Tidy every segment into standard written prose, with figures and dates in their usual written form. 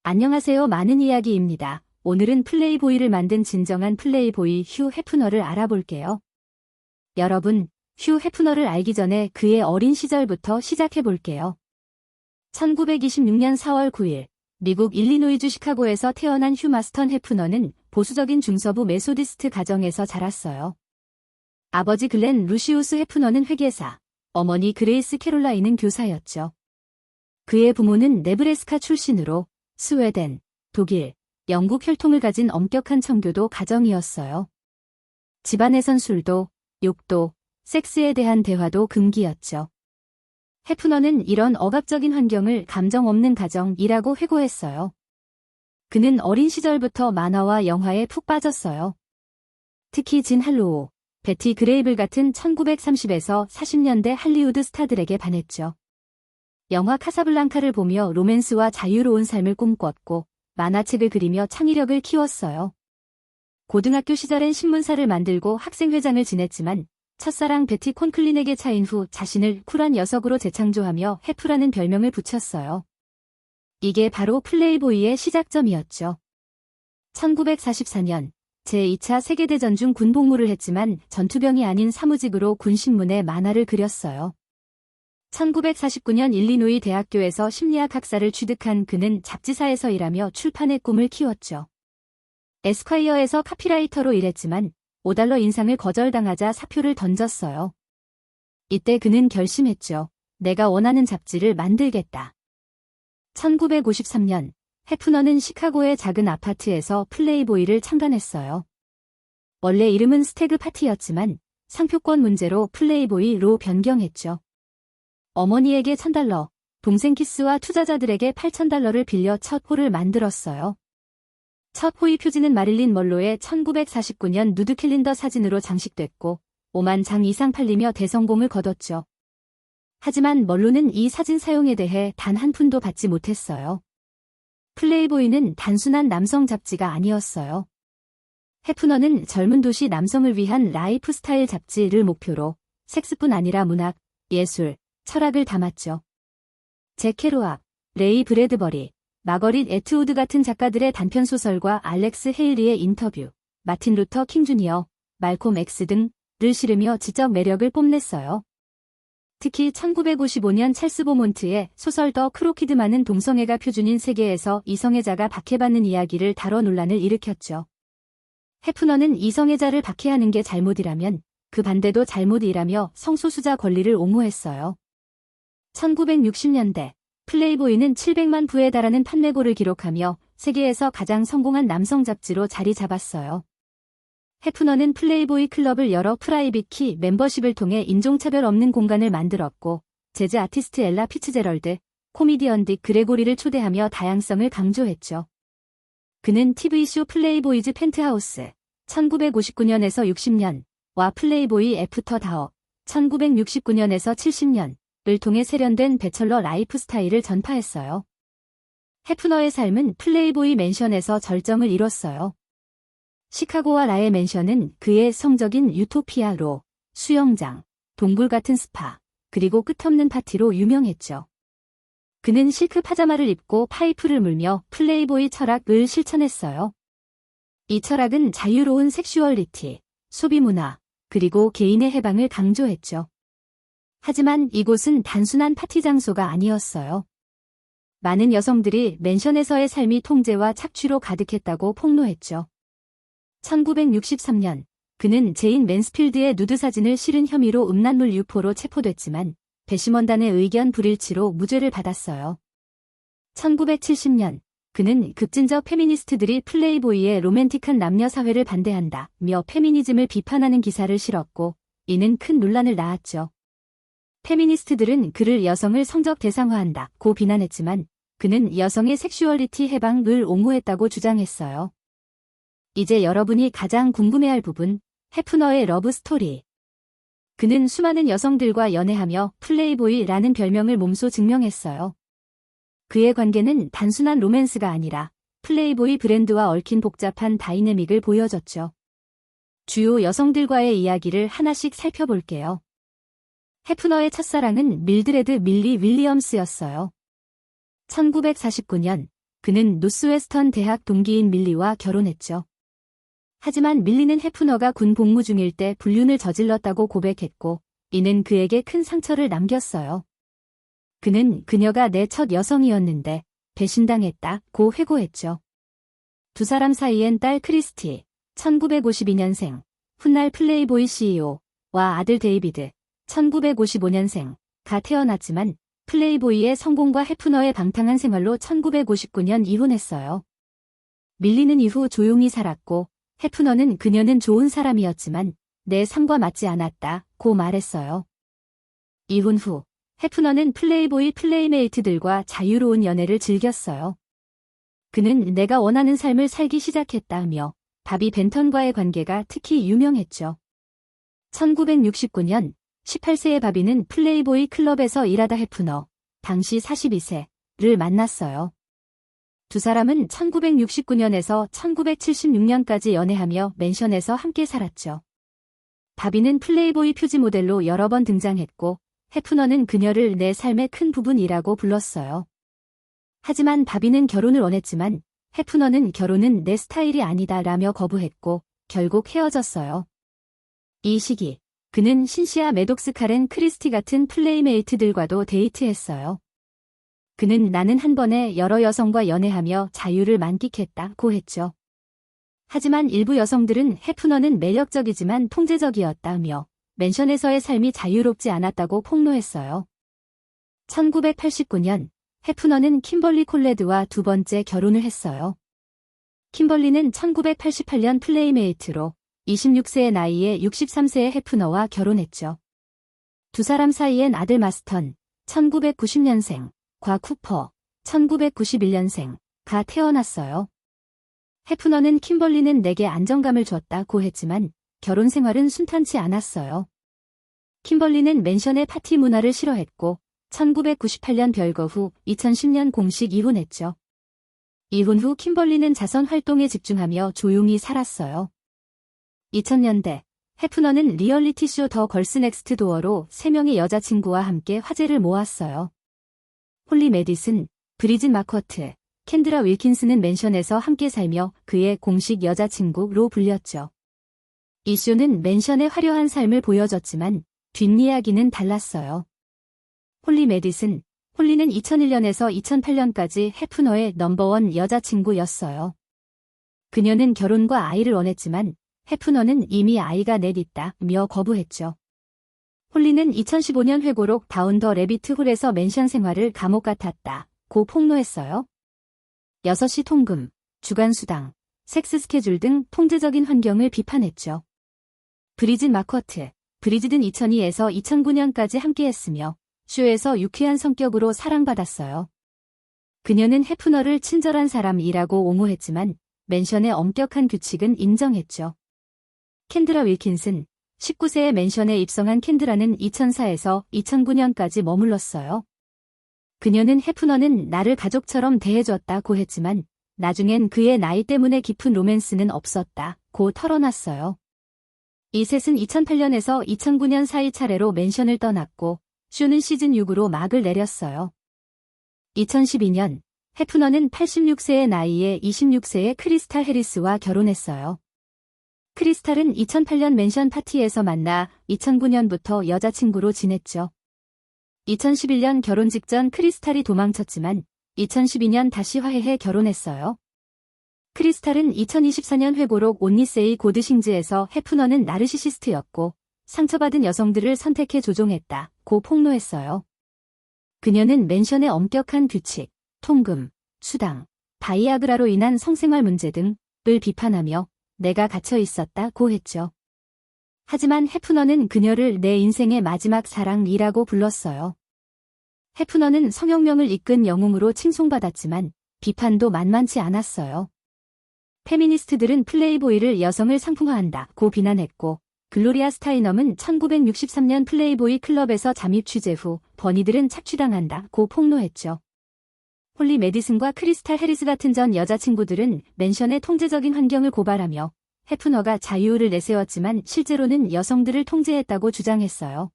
안녕하세요. 많은 이야기입니다. 오늘은 플레이보이를 만든 진정한 플레이보이 휴 해프너를 알아볼게요. 여러분, 휴 해프너를 알기 전에 그의 어린 시절부터 시작해볼게요. 1926년 4월 9일, 미국 일리노이주 시카고에서 태어난 휴 마스턴 해프너는 보수적인 중서부 메소디스트 가정에서 자랐어요. 아버지 글렌 루시우스 해프너는 회계사, 어머니 그레이스 캐롤라인은 교사였죠. 그의 부모는 네브래스카 출신으로 스웨덴, 독일, 영국 혈통을 가진 엄격한 청교도 가정이었어요. 집안에선 술도, 욕도, 섹스에 대한 대화도 금기였죠. 해프너는 이런 억압적인 환경을 감정 없는 가정이라고 회고했어요. 그는 어린 시절부터 만화와 영화에 푹 빠졌어요. 특히 진 할로우, 베티 그레이블 같은 1930에서 40년대 할리우드 스타들에게 반했죠. 영화 카사블랑카를 보며 로맨스와 자유로운 삶을 꿈꿨고 만화책을 그리며 창의력을 키웠어요. 고등학교 시절엔 신문사를 만들고 학생회장을 지냈지만 첫사랑 베티 콘클린에게 차인 후 자신을 쿨한 녀석으로 재창조하며 해프라는 별명을 붙였어요. 이게 바로 플레이보이의 시작점이었죠. 1944년 제2차 세계대전 중 군복무를 했지만 전투병이 아닌 사무직으로 군신문에 만화를 그렸어요. 1949년 일리노이 대학교에서 심리학 학사를 취득한 그는 잡지사에서 일하며 출판의 꿈을 키웠죠. 에스콰이어에서 카피라이터로 일했지만 $5 인상을 거절당하자 사표를 던졌어요. 이때 그는 결심했죠. 내가 원하는 잡지를 만들겠다. 1953년 해프너는 시카고의 작은 아파트에서 플레이보이를 창간했어요. 원래 이름은 스태그 파티였지만 상표권 문제로 플레이보이로 변경했죠. 어머니에게 $1,000, 동생 키스와 투자자들에게 $8,000를 빌려 첫 호를 만들었어요. 첫 호의 표지는 마릴린 먼로의 1949년 누드 캘린더 사진으로 장식됐고 5만 장 이상 팔리며 대성공을 거뒀죠. 하지만 먼로는 이 사진 사용에 대해 단 한 푼도 받지 못했어요. 플레이보이는 단순한 남성 잡지가 아니었어요. 해프너는 젊은 도시 남성을 위한 라이프 스타일 잡지를 목표로 섹스뿐 아니라 문학, 예술, 철학을 담았죠. 잭 케루악, 레이 브래드버리, 마거릿 애트우드 같은 작가들의 단편소설과 알렉스 헤일리의 인터뷰, 마틴 루터 킹 주니어, 말콤 X 등을 실으며 지적 매력을 뽐냈어요. 특히 1955년 찰스 보몬트의 소설 더 크로키드만은 동성애가 표준인 세계에서 이성애자가 박해받는 이야기를 다뤄 논란을 일으켰죠. 해프너는 이성애자를 박해하는 게 잘못이라면 그 반대도 잘못이라며 성소수자 권리를 옹호했어요. 1960년대 플레이보이는 700만 부에 달하는 판매고를 기록하며 세계에서 가장 성공한 남성 잡지로 자리 잡았어요. 해프너는 플레이보이 클럽을 열어 프라이빗 키 멤버십을 통해 인종차별 없는 공간을 만들었고 재즈 아티스트 엘라 피츠제럴드, 코미디언 딕 그레고리를 초대하며 다양성을 강조했죠. 그는 TV쇼 플레이보이즈 펜트하우스 1959년에서 60년와 플레이보이 애프터 다워 1969년에서 70년을 통해 세련된 배철러 라이프 스타일을 전파했어요. 해프너의 삶은 플레이보이 맨션에서 절정을 이뤘어요. 시카고와 라의 맨션은 그의 성적인 유토피아로 수영장, 동굴 같은 스파, 그리고 끝없는 파티로 유명했죠. 그는 실크 파자마를 입고 파이프를 물며 플레이보이 철학을 실천했어요. 이 철학은 자유로운 섹슈얼리티, 소비문화, 그리고 개인의 해방을 강조했죠. 하지만 이곳은 단순한 파티 장소가 아니었어요. 많은 여성들이 맨션에서의 삶이 통제와 착취로 가득했다고 폭로했죠. 1963년 그는 제인 맨스필드의 누드 사진을 실은 혐의로 음란물 유포로 체포됐지만 배심원단의 의견 불일치로 무죄를 받았어요. 1970년 그는 급진적 페미니스트들이 플레이보이의 로맨틱한 남녀 사회를 반대한다며 페미니즘을 비판하는 기사를 실었고 이는 큰 논란을 낳았죠. 페미니스트들은 그를 여성을 성적 대상화한다고 비난했지만 그는 여성의 섹슈얼리티 해방을 옹호했다고 주장했어요. 이제 여러분이 가장 궁금해할 부분, 해프너의 러브 스토리. 그는 수많은 여성들과 연애하며 플레이보이라는 별명을 몸소 증명했어요. 그의 관계는 단순한 로맨스가 아니라 플레이보이 브랜드와 얽힌 복잡한 다이내믹을 보여줬죠. 주요 여성들과의 이야기를 하나씩 살펴볼게요. 해프너의 첫사랑은 밀드레드 밀리 윌리엄스였어요. 1949년 그는 노스웨스턴 대학 동기인 밀리와 결혼했죠. 하지만 밀리는 해프너가 군 복무 중일 때 불륜을 저질렀다고 고백했고, 이는 그에게 큰 상처를 남겼어요. 그는 그녀가 내 첫 여성이었는데 배신당했다고 회고했죠. 두 사람 사이엔 딸 크리스티, 1952년생, 훗날 플레이보이 CEO와 아들 데이비드, 1955년생가 태어났지만 플레이보이의 성공과 해프너의 방탕한 생활로 1959년 이혼했어요. 밀리는 이후 조용히 살았고 해프너는 그녀는 좋은 사람이었지만 내 삶과 맞지 않았다고 말했어요. 이혼 후 해프너는 플레이보이 플레이메이트들과 자유로운 연애를 즐겼어요. 그는 내가 원하는 삶을 살기 시작했다며 바비 벤턴과의 관계가 특히 유명했죠. 1969년 18세의 바비는 플레이보이 클럽에서 일하다 해프너, 당시 42세를 만났어요. 두 사람은 1969년에서 1976년까지 연애하며 맨션에서 함께 살았죠. 바비는 플레이보이 표지 모델로 여러 번 등장했고 해프너는 그녀를 내 삶의 큰 부분이라고 불렀어요. 하지만 바비는 결혼을 원했지만 해프너는 결혼은 내 스타일이 아니다라며 거부했고 결국 헤어졌어요. 이 시기 그는 신시아 매독스 카렌 크리스티 같은 플레이메이트들과도 데이트했어요. 그는 나는 한 번에 여러 여성과 연애하며 자유를 만끽했다고 했죠. 하지만 일부 여성들은 해프너는 매력적이지만 통제적이었다며 맨션에서의 삶이 자유롭지 않았다고 폭로했어요. 1989년 해프너는 kimberly 콜레드와 두 번째 결혼을 했어요. kimberly는 1988년 플레이메이트로 26세의 나이에 63세의 해프너와 결혼했죠. 두 사람 사이엔 아들 마스턴, 1990년생과 쿠퍼, 1991년생가 태어났어요. 해프너는 kimberly는 내게 안정감을 줬다고 했지만 결혼 생활은 순탄치 않았어요. kimberly는 맨션의 파티 문화를 싫어했고 1998년 별거 후 2010년 공식 이혼했죠. 이혼 후 kimberly는 자선 활동에 집중하며 조용히 살았어요. 2000년대 해프너는 리얼리티쇼 더 걸스 넥스트 도어로 3명의 여자친구와 함께 화제를 모았어요. 홀리 메디슨, 브리짓 마커트, 캔드라 윌킨스는 맨션에서 함께 살며 그의 공식 여자친구로 불렸죠. 이 쇼는 맨션의 화려한 삶을 보여줬지만 뒷이야기는 달랐어요. 홀리 메디슨, 홀리는 2001년에서 2008년까지 해프너의 넘버원 여자친구였어요. 그녀는 결혼과 아이를 원했지만 해프너는 이미 아이가 넷 있다며 거부했죠. 홀리는 2015년 회고록 다운 더 레비트 홀에서 맨션 생활을 감옥 같았다고 폭로했어요. 6시 통금, 주간 수당, 섹스 스케줄 등 통제적인 환경을 비판했죠. 브리짓 마커트, 브리짓은 2002에서 2009년까지 함께했으며 쇼에서 유쾌한 성격으로 사랑받았어요. 그녀는 해프너를 친절한 사람이라고 옹호했지만 맨션의 엄격한 규칙은 인정했죠. 캔드라 윌킨슨, 19세의 맨션에 입성한 캔드라는 2004에서 2009년까지 머물렀어요. 그녀는 해프너는 나를 가족처럼 대해줬다고 했지만 나중엔 그의 나이 때문에 깊은 로맨스는 없었다고 털어놨어요. 이 셋은 2008년에서 2009년 사이 차례로 맨션을 떠났고 쇼는 시즌 6으로 막을 내렸어요. 2012년 해프너는 86세의 나이에 26세의 크리스탈 해리스와 결혼했어요. 크리스탈은 2008년 맨션 파티에서 만나 2009년부터 여자친구로 지냈죠. 2011년 결혼 직전 크리스탈이 도망쳤지만 2012년 다시 화해해 결혼했어요. 크리스탈은 2024년 회고록 온니세이 고드싱즈에서 해프너는 나르시시스트였고 상처받은 여성들을 선택해 조종했다고 폭로했어요. 그녀는 맨션의 엄격한 규칙, 통금, 수당, 바이아그라로 인한 성생활 문제 등을 비판하며 내가 갇혀 있었다고 했죠. 하지만 해프너는 그녀를 내 인생의 마지막 사랑이라고 불렀어요. 해프너는 성혁명을 이끈 영웅으로 칭송받았지만 비판도 만만치 않았어요. 페미니스트들은 플레이보이를 여성을 상품화한다고 비난했고 글로리아 스타이넘은 1963년 플레이보이 클럽에서 잠입 취재 후 버니들은 착취당한다고 폭로했죠. 홀리 메디슨과 크리스탈 해리스 같은 전 여자친구들은 맨션의 통제적인 환경을 고발하며 해프너가 자유를 내세웠지만 실제로는 여성들을 통제했다고 주장했어요.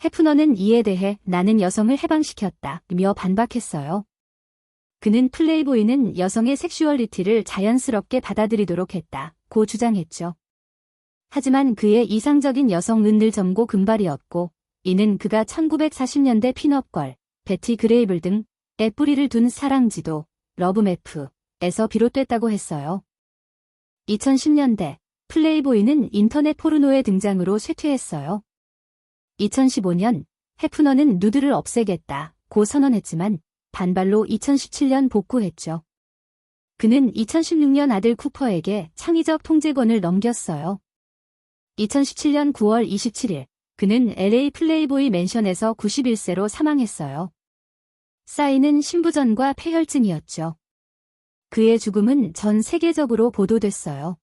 해프너는 이에 대해 나는 여성을 해방시켰다며 반박했어요. 그는 플레이보이는 여성의 섹슈얼리티를 자연스럽게 받아들이도록 했다고 주장했죠. 하지만 그의 이상적인 여성은 늘 젊고 금발이었고, 이는 그가 1940년대 핀업걸, 베티 그레이블 등에 뿌리를 둔 사랑지도, 러브매프에서 비롯됐다고 했어요. 2010년대, 플레이보이는 인터넷 포르노의 등장으로 쇠퇴했어요. 2015년, 해프너는 누드를 없애겠다고 선언했지만, 반발로 2017년 복구했죠. 그는 2016년 아들 쿠퍼에게 창의적 통제권을 넘겼어요. 2017년 9월 27일, 그는 LA 플레이보이 맨션에서 91세로 사망했어요. 쌓이는 신부전과 폐혈증이었죠. 그의 죽음은 전 세계적으로 보도됐어요.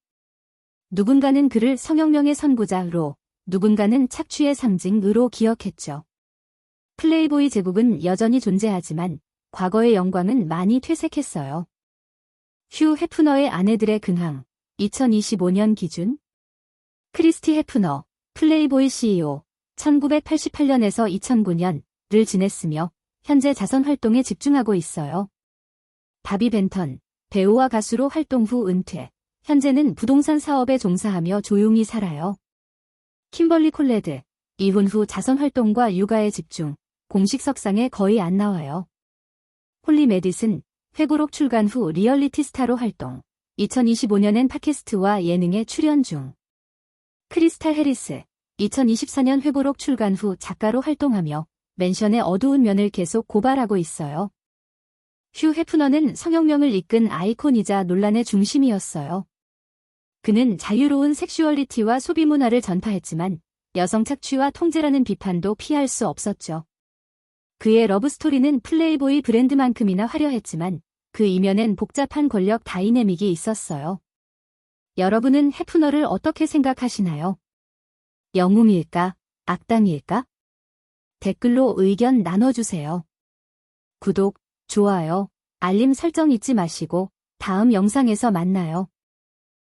누군가는 그를 성혁명의 선구자로, 누군가는 착취의 상징으로 기억했죠. 플레이보이 제국은 여전히 존재하지만 과거의 영광은 많이 퇴색했어요. 휴 해프너의 아내들의 근황, 2025년 기준 크리스티 해프너, 플레이보이 CEO, 1988년에서 2009년을 지냈으며 현재 자선 활동에 집중하고 있어요. 바비 벤턴, 배우와 가수로 활동 후 은퇴, 현재는 부동산 사업에 종사하며 조용히 살아요. kimberly 콜레드, 이혼 후 자선 활동과 육아에 집중, 공식 석상에 거의 안 나와요. 홀리 메디슨, 회고록 출간 후 리얼리티 스타로 활동, 2025년엔 팟캐스트와 예능에 출연 중. 크리스탈 해리스, 2024년 회고록 출간 후 작가로 활동하며 맨션의 어두운 면을 계속 고발하고 있어요. 휴 해프너는 성혁명을 이끈 아이콘이자 논란의 중심이었어요. 그는 자유로운 섹슈얼리티와 소비 문화를 전파했지만 여성 착취와 통제라는 비판도 피할 수 없었죠. 그의 러브스토리는 플레이보이 브랜드만큼이나 화려했지만 그 이면엔 복잡한 권력 다이내믹이 있었어요. 여러분은 해프너를 어떻게 생각하시나요? 영웅일까? 악당일까? 댓글로 의견 나눠주세요. 구독, 좋아요, 알림 설정 잊지 마시고 다음 영상에서 만나요.